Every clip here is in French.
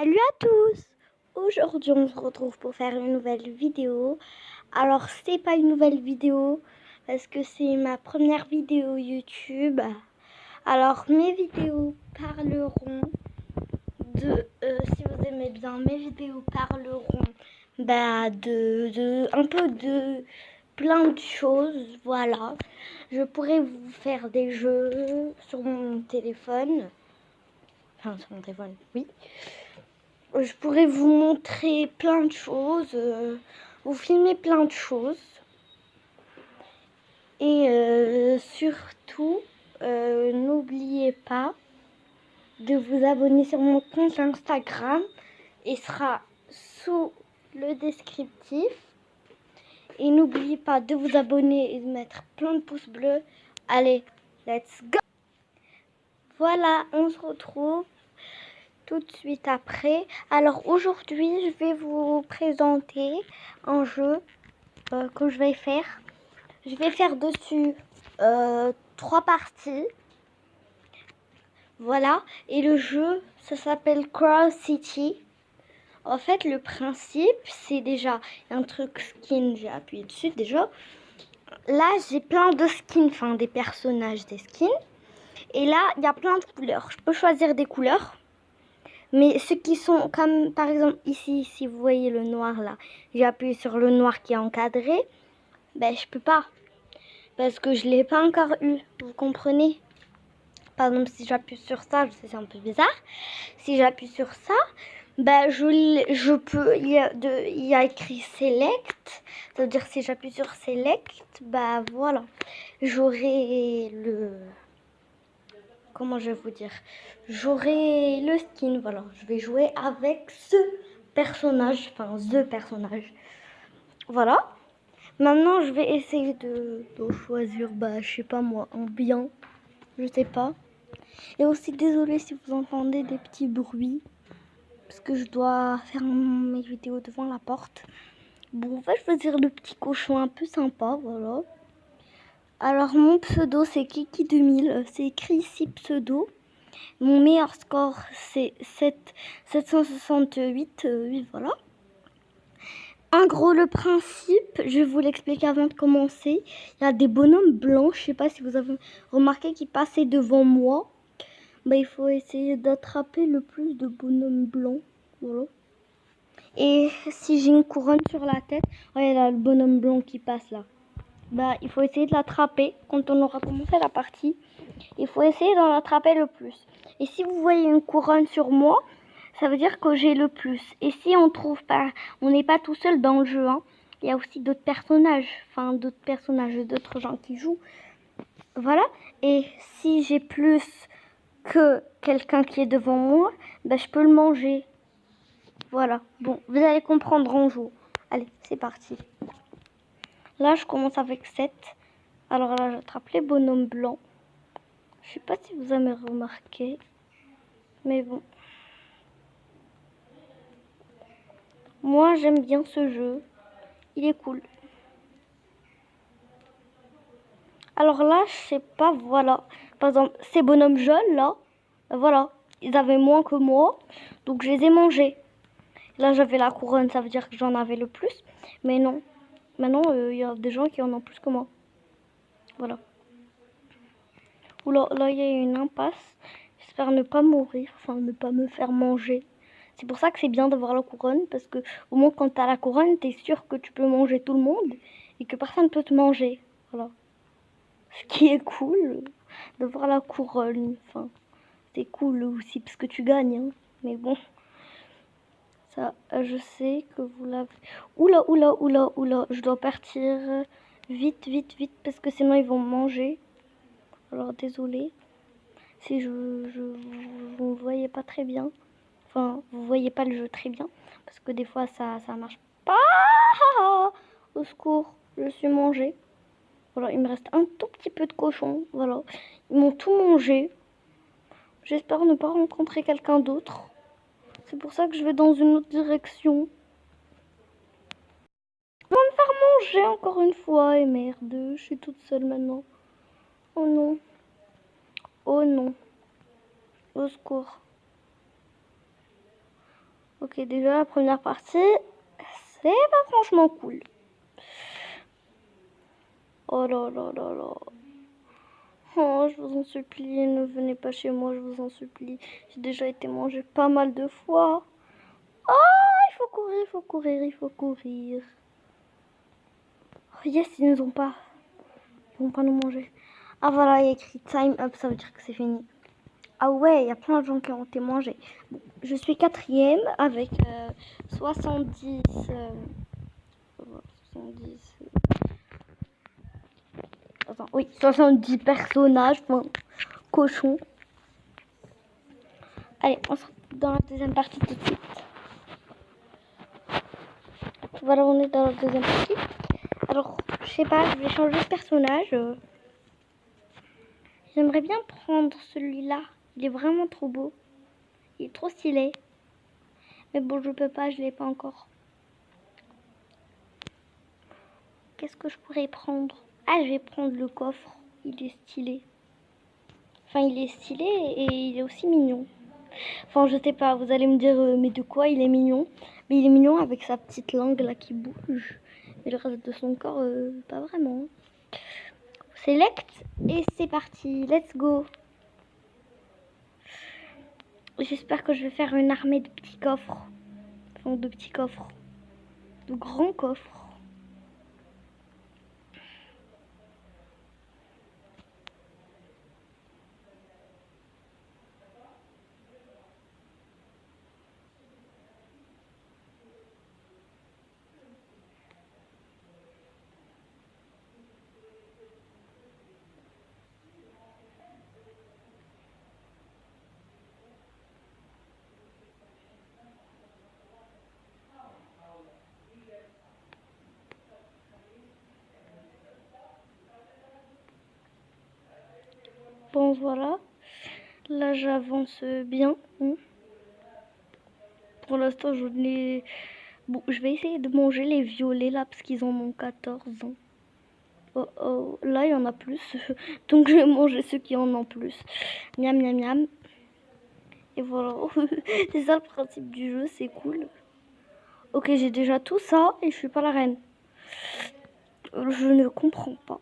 Salut à tous! Aujourd'hui on se retrouve pour faire une nouvelle vidéo. Alors c'est pas une nouvelle vidéo parce que c'est ma première vidéo YouTube. Alors mes vidéos parleront si vous aimez bien, mes vidéos parleront de un peu de plein de choses, voilà. Je pourrais vous faire des jeux sur mon téléphone. Enfin sur mon téléphone, oui. Je pourrais vous montrer plein de choses, vous filmer plein de choses. Et surtout, n'oubliez pas de vous abonner sur mon compte Instagram. Il sera sous le descriptif. Et n'oubliez pas de vous abonner et de mettre plein de pouces bleus. Allez, let's go! Voilà, on se retrouve tout de suite après. Alors aujourd'hui, je vais vous présenter un jeu que je vais faire. Je vais faire dessus 3 parties. Voilà. Et le jeu, ça s'appelle Crow City. En fait, le principe, c'est déjà un truc skin. J'ai appuyé dessus déjà. Là, j'ai plein de skins, enfin des personnages, des skins. Et là, il y a plein de couleurs. Je peux choisir des couleurs. Mais ceux qui sont comme par exemple ici, si vous voyez le noir là, j'ai appuyé sur le noir qui est encadré, ben je peux pas. Parce que je l'ai pas encore eu, vous comprenez? Par exemple si j'appuie sur ça, je sais c'est un peu bizarre. Si j'appuie sur ça, ben je peux, il y a écrit select. Ça veut dire si j'appuie sur select, ben voilà. J'aurai le... Comment je vais vous dire, j'aurai le skin, voilà, je vais jouer avec ce personnage, enfin the personnage, voilà. Maintenant je vais essayer de choisir, je sais pas moi, un bien, je sais pas. Et aussi désolé si vous entendez des petits bruits, parce que je dois faire mes vidéos devant la porte. Bon, on va choisir le petit cochon un peu sympa, voilà. Alors mon pseudo c'est Kiki 2000, c'est écrit ici pseudo. Mon meilleur score, c'est 768, oui, voilà. En gros, le principe, je vais vous l'expliquer avant de commencer. Il y a des bonhommes blancs, je sais pas si vous avez remarqué, qui passaient devant moi. Il faut essayer d'attraper le plus de bonhommes blancs, voilà. Et si j'ai une couronne sur la tête, regardez là, le bonhomme blanc qui passe là. Il faut essayer de l'attraper quand on aura commencé la partie. Il faut essayer d'en attraper le plus. Et si vous voyez une couronne sur moi, ça veut dire que j'ai le plus. Et si on trouve pas, on n'est pas tout seul dans le jeu, hein. Il y a aussi d'autres personnages, d'autres gens qui jouent. Voilà. Et si j'ai plus que quelqu'un qui est devant moi, je peux le manger. Voilà. Bon, vous allez comprendre en joue. Allez, c'est parti. Là, je commence avec 7. Alors là, j'attrape les bonhommes blancs. Je sais pas si vous avez remarqué, mais bon. Moi, j'aime bien ce jeu. Il est cool. Alors là, je sais pas, voilà. Par exemple, ces bonhommes jaunes, là, voilà. Ils avaient moins que moi, donc je les ai mangés. Là, j'avais la couronne, ça veut dire que j'en avais le plus. Mais non. Maintenant, il y a des gens qui en ont plus que moi. Voilà. Oula, là, il y a une impasse. J'espère ne pas mourir, enfin, ne pas me faire manger. C'est pour ça que c'est bien d'avoir la couronne, parce que au moins quand t'as la couronne, t'es sûr que tu peux manger tout le monde et que personne ne peut te manger. Voilà. Ce qui est cool, d'avoir la couronne. Enfin, c'est cool aussi parce que tu gagnes. Hein. Mais bon, ça, je sais que vous l'avez. Oula, oula, oula, oula, je dois partir vite, vite, vite parce que sinon ils vont me manger. Alors désolé si vous ne voyez pas très bien. Enfin, vous voyez pas le jeu très bien. Parce que des fois, ça marche pas. Au secours, je suis mangée. Voilà, il me reste un tout petit peu de cochon. Voilà, ils m'ont tout mangé. J'espère ne pas rencontrer quelqu'un d'autre. C'est pour ça que je vais dans une autre direction. On va me faire manger encore une fois. Et merde, je suis toute seule maintenant. Oh non. Oh non. Au secours. Ok, déjà la première partie, c'est pas franchement cool. Oh là là là là. Oh, je vous en supplie, ne venez pas chez moi, je vous en supplie. J'ai déjà été mangée pas mal de fois. Oh, il faut courir, il faut courir, il faut courir. Oh, yes, ils vont pas nous manger. Ah voilà, il y a écrit time up, ça veut dire que c'est fini. Ah ouais, il y a plein de gens qui ont été mangés. Bon, je suis 4e avec 70... 70... Attends, oui, 70 personnages, enfin, cochons. Allez, on se retrouve dans la deuxième partie tout de suite. Voilà, on est dans la deuxième partie. Alors, je sais pas, je vais changer de personnage. J'aimerais bien prendre celui-là. Il est vraiment trop beau. Il est trop stylé. Mais bon, je peux pas, je l'ai pas encore. Qu'est-ce que je pourrais prendre? Ah, je vais prendre le coffre. Il est stylé. Enfin, il est stylé et il est aussi mignon. Enfin, je sais pas, vous allez me dire, mais de quoi il est mignon? Mais il est mignon avec sa petite langue là qui bouge. Et le reste de son corps, pas vraiment. Select et c'est parti, let's go. J'espère que je vais faire une armée de petits coffres. Enfin, de petits coffres. De grands coffres. Bon, voilà. Là, j'avance bien. Pour l'instant, je n'ai... Bon, je vais essayer de manger les violets là, parce qu'ils en ont 14 ans. Oh oh, là, il y en a plus. Donc, je vais manger ceux qui en ont plus. Miam, miam, miam. Et voilà. C'est ça le principe du jeu, c'est cool. Ok, j'ai déjà tout ça et je suis pas la reine. Je ne comprends pas.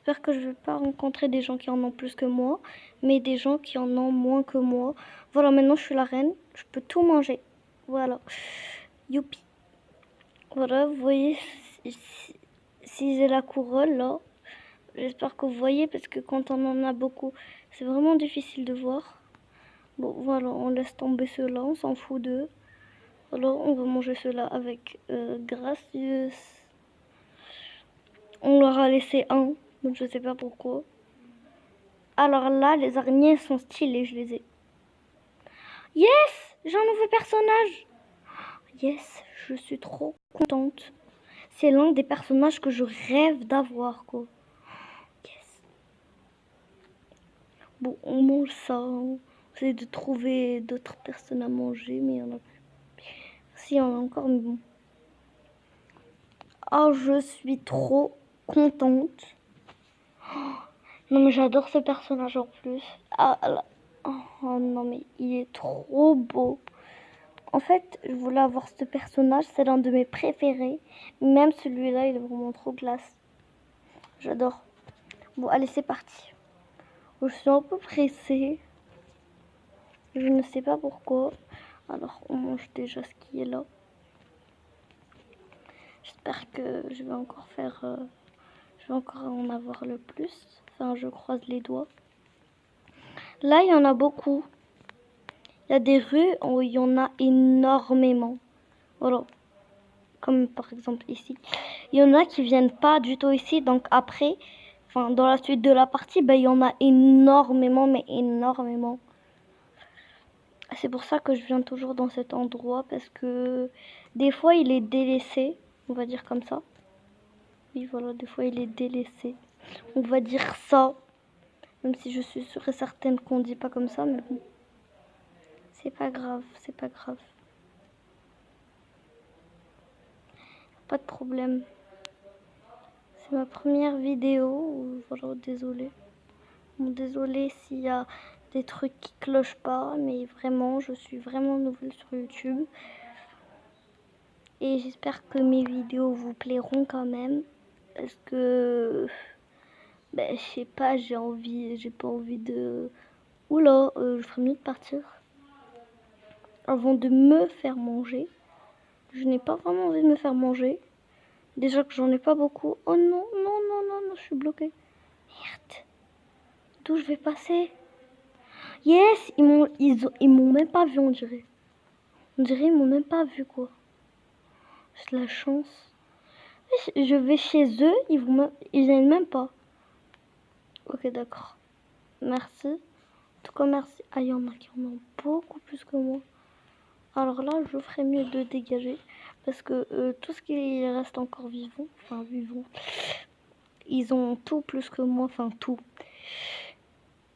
J'espère que je vais pas rencontrer des gens qui en ont plus que moi, mais des gens qui en ont moins que moi. Voilà, maintenant je suis la reine. Je peux tout manger. Voilà. Youpi. Voilà, vous voyez, si j'ai la couronne là, j'espère que vous voyez parce que quand on en a beaucoup, c'est vraiment difficile de voir. Bon, voilà, on laisse tomber ceux-là, on s'en fout d'eux. Alors, on va manger ceux-là avec gracieux. On leur a laissé un, donc je sais pas pourquoi. Alors là, les araignées sont stylées, je les ai. Yes, j'ai un nouveau personnage. Yes, je suis trop contente. C'est l'un des personnages que je rêve d'avoir, quoi. Yes. Bon, on mange ça. On essaie de trouver d'autres personnes à manger, mais il y en a plus. Si, il y en a encore, mais bon. Oh, je suis trop contente. Non, mais j'adore ce personnage en plus. Ah là. Oh non, mais il est trop beau. En fait, je voulais avoir ce personnage, c'est l'un de mes préférés. Même celui-là, il est vraiment trop classe. J'adore. Bon, allez, c'est parti. Je suis un peu pressée. Je ne sais pas pourquoi. Alors, on mange déjà ce qui est là. J'espère que je vais encore faire... je vais encore en avoir le plus. Enfin, je croise les doigts. Là, il y en a beaucoup. Il y a des rues où il y en a énormément. Voilà. Comme par exemple ici. Il y en a qui viennent pas du tout ici. Donc après, enfin dans la suite de la partie, ben, il y en a énormément, mais énormément. C'est pour ça que je viens toujours dans cet endroit. Parce que des fois il est délaissé. On va dire comme ça. Oui voilà, des fois il est délaissé. On va dire ça. Même si je suis sûre et certaine qu'on dit pas comme ça. Mais bon. C'est pas grave, c'est pas grave. Pas de problème. C'est ma première vidéo. Voilà, désolée. Bon, désolée s'il y a des trucs qui clochent pas, mais vraiment, je suis vraiment nouvelle sur YouTube. Et j'espère que mes vidéos vous plairont quand même. Parce que, ben, je sais pas, j'ai pas envie de... Oula, je ferais mieux de partir avant de me faire manger. Je n'ai pas vraiment envie de me faire manger. Déjà que j'en ai pas beaucoup. Oh non, non, non, non, non, je suis bloquée. Merde. D'où je vais passer? Yes, ils m'ont même pas vu, on dirait. On dirait ils m'ont même pas vu, quoi. J'ai de la chance. Je vais chez eux, ils viennent même pas. Ok, d'accord. Merci. En tout cas, merci. Ah, il y en a qui en ont beaucoup plus que moi. Alors là, je ferais mieux de dégager. Parce que tout ce qui reste encore vivant, enfin vivant, ils ont tout plus que moi, enfin tout.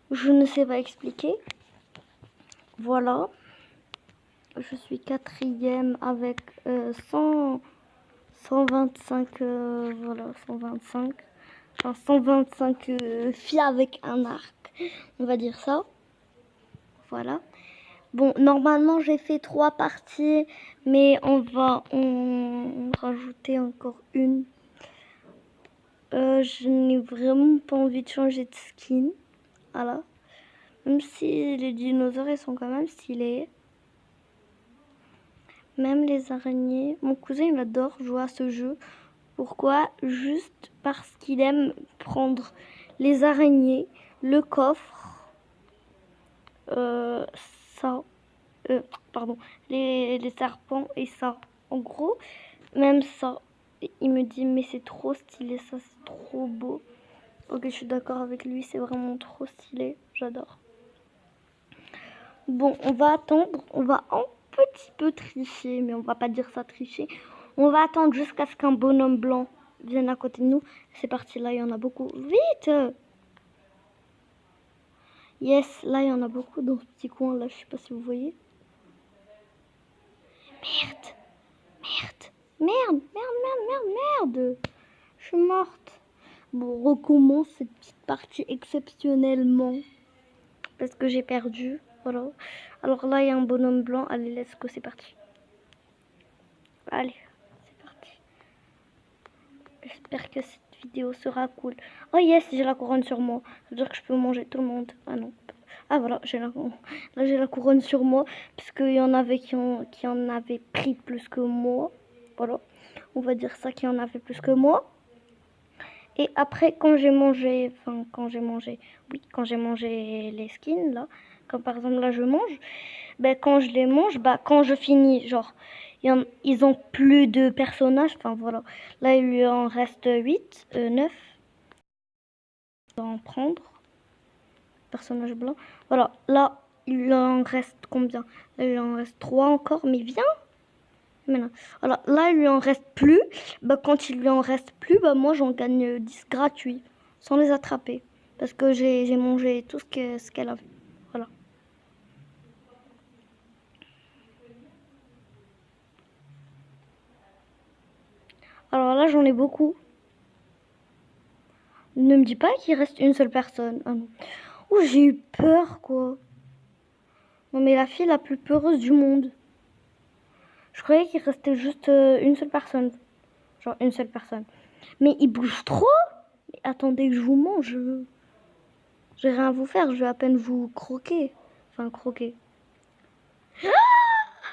Je ne sais pas expliquer. Voilà. Je suis quatrième avec 125, voilà, 125. Enfin, 125 filles avec un arc. On va dire ça. Voilà. Bon, normalement, j'ai fait 3 parties, mais on va en rajouter encore une. Je n'ai vraiment pas envie de changer de skin. Voilà. Même si les dinosaures, ils sont quand même stylés. Même les araignées. Mon cousin, il adore jouer à ce jeu. Pourquoi? Juste parce qu'il aime prendre les araignées, le coffre, ça, pardon, les serpents et ça. En gros, même ça. Il me dit, mais c'est trop stylé, ça, c'est trop beau. Ok, je suis d'accord avec lui, c'est vraiment trop stylé. J'adore. Bon, on va attendre, on va un petit peu tricher, mais on va pas dire ça tricher. On va attendre jusqu'à ce qu'un bonhomme blanc vienne à côté de nous. C'est parti, là, il y en a beaucoup. Vite! Yes, là, il y en a beaucoup dans ce petit coin, là, je sais pas si vous voyez. Merde! Merde! Merde! Merde, merde, merde, merde! Je suis morte. Bon, on recommence cette petite partie exceptionnellement. Parce que j'ai perdu. Voilà. Alors là, il y a un bonhomme blanc. Allez, let's go, c'est parti. Allez, c'est parti. J'espère que cette vidéo sera cool. Oh yes, j'ai la couronne sur moi. Ça veut dire que je peux manger tout le monde. Ah non. Ah voilà, là j'ai la couronne sur moi. Parce qu'il y en avait qui en avaient pris plus que moi. Voilà. On va dire ça, qui en avait plus que moi. Et après, quand j'ai mangé les skins, là, comme par exemple là je mange, ben quand je les mange, quand je finis, genre, ils ont plus de personnages, enfin voilà. Là, il lui en reste 8, 9. On va en prendre. Personnage blanc. Voilà, là, il en reste combien? Là, il en reste 3 encore, mais viens! Maintenant. Alors là, il lui en reste plus. Quand il lui en reste plus, moi j'en gagne 10 gratuits, sans les attraper. Parce que j'ai mangé tout ce qu'elle avait. Voilà. Alors là, j'en ai beaucoup. Ne me dis pas qu'il reste une seule personne. Ah non. Ouh, j'ai eu peur, quoi. Non, mais la fille la plus peureuse du monde. Je croyais qu'il restait juste une seule personne. Genre une seule personne. Mais il bouge trop. Mais attendez que je vous mange. Je vais rien vous faire, je vais à peine vous croquer. Enfin, croquer.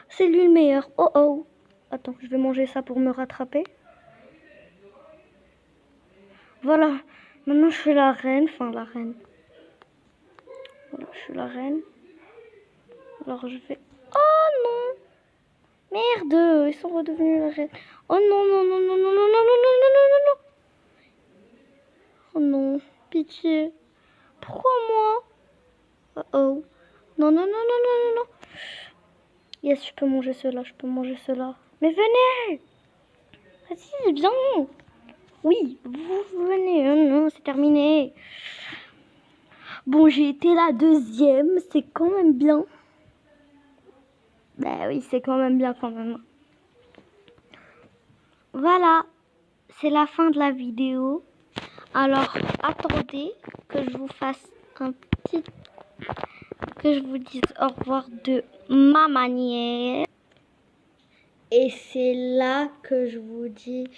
C'est lui le meilleur. Oh oh. Attends, je vais manger ça pour me rattraper. Voilà. Maintenant, je suis la reine. Enfin, la reine. Voilà, je suis la reine. Alors, je vais... Oh non! Merde! Ils sont redevenus la reine. Oh non, non, non, non, non, non, non, non, non, non, non, non, non. Oh non. Pitié. Pourquoi moi? Oh oh. Non, non, non, non, non, non, non. Yes, je peux manger cela, je peux manger cela. Mais venez! Vas-y, viens! Oui, vous venez. Non, c'est terminé. Bon, j'ai été la deuxième, c'est quand même bien. Bah oui, c'est quand même bien quand même. Voilà, c'est la fin de la vidéo. Alors, attendez que je vous fasse un que je vous dise au revoir de ma manière. Et c'est là que je vous dis